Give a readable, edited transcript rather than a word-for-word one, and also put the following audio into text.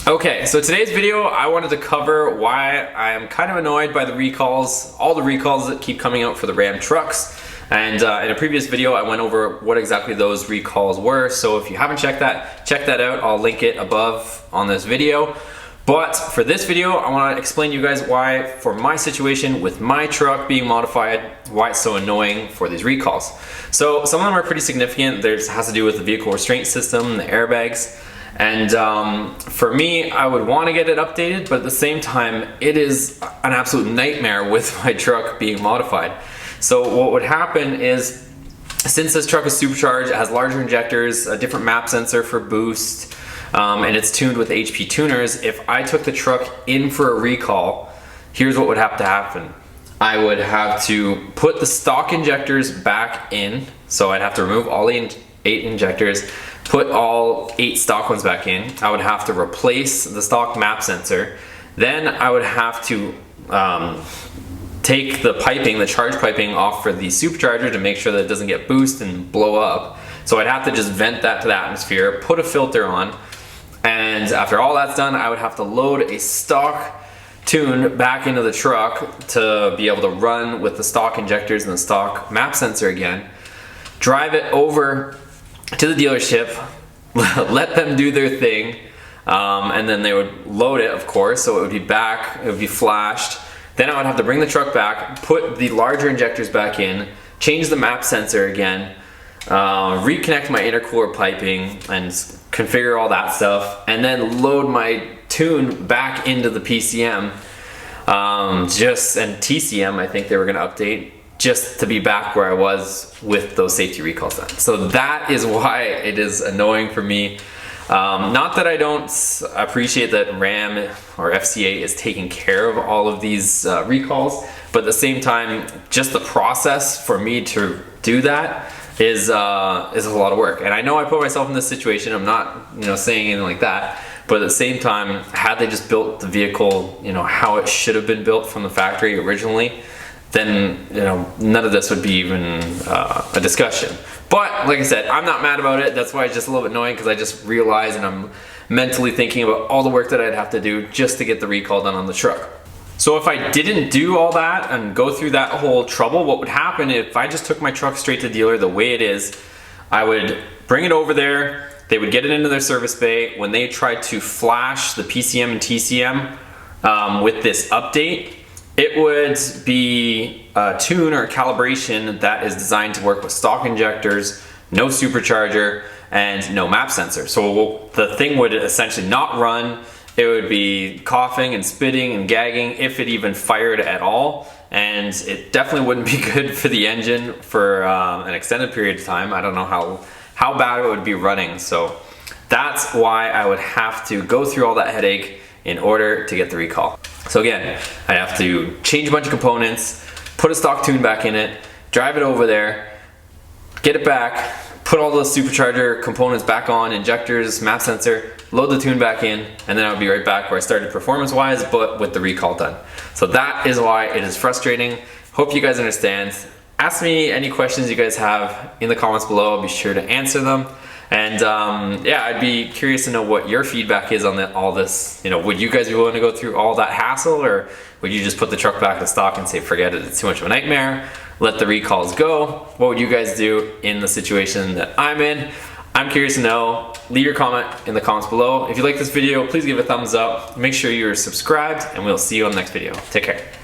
Okay, so today's video, I wanted to cover why I'm kind of annoyed by the recalls, all the recalls that keep coming out for the Ram trucks. And in a previous video, I went over what exactly those recalls were. So if you haven't check that out. I'll link it above on this video. But for this video, I want to explain to you guys why, for my situation with my truck being modified, why it's so annoying for these recalls. So some of them are pretty significant. It has to do with the vehicle restraint system, the airbags. And for me, I would want to get it updated, but at the same time, it is an absolute nightmare with my truck being modified. So what would happen is, since this truck is supercharged, it has larger injectors, a different map sensor for boost, and it's tuned with HP tuners. If I took the truck in for a recall, here's what would have to happen. I would have to put the stock injectors back in, so I'd have to remove all the 8 injectors, put all 8 stock ones back in. I would have to replace the stock map sensor. Then I would have to take the piping, the charge piping off for the supercharger to make sure that it doesn't get boost and blow up. So I'd have to just vent that to the atmosphere, put a filter on, and after all that's done, I would have to load a stock tune back into the truck to be able to run with the stock injectors and the stock map sensor again, drive it over to the dealership, let them do their thing, and then they would load it, of course, so it would be back, it would be flashed. Then I would have to bring the truck back, put the larger injectors back in, change the map sensor again, reconnect my intercooler piping and configure all that stuff, and then load my tune back into the PCM, and TCM, I think they were going to update, just to be back where I was with those safety recalls done. So that is why it is annoying for me. Not that I don't appreciate that Ram or FCA is taking care of all of these recalls, but at the same time, just the process for me to do that is a lot of work. And I know I put myself in this situation. I'm not, saying anything like that. But at the same time, had they just built the vehicle, how it should have been built from the factory originally, then none of this would be even a discussion. But like I said, I'm not mad about it. That's why it's just a little bit annoying, because I just realized and I'm mentally thinking about all the work that I'd have to do just to get the recall done on the truck. So if I didn't do all that and go through that whole trouble, what would happen if I just took my truck straight to the dealer the way it is? I would bring it over there, they would get it into their service bay. When they tried to flash the PCM and TCM with this update, it would be a tune or a calibration that is designed to work with stock injectors, no supercharger, and no map sensor. So the thing would essentially not run. It would be coughing and spitting and gagging if it even fired at all. And it definitely wouldn't be good for the engine for an extended period of time. I don't know how bad it would be running. So that's why I would have to go through all that headache in order to get the recall. So again, I have to change a bunch of components, put a stock tune back in it, drive it over there, get it back, put all the supercharger components back on, injectors, map sensor, load the tune back in, and then I'll be right back where I started performance-wise, but with the recall done. So that is why it is frustrating. Hope you guys understand. Ask me any questions you guys have in the comments below. I'll be sure to answer them. And yeah, I'd be curious to know what your feedback is on all this. Would you guys be willing to go through all that hassle, or would you just put the truck back to stock and say, forget it, it's too much of a nightmare, let the recalls go? What would you guys do in the situation that I'm in? I'm curious to know. Leave your comment in the comments below. If you like this video, please give it a thumbs up. Make sure you're subscribed, and we'll see you on the next video. Take care.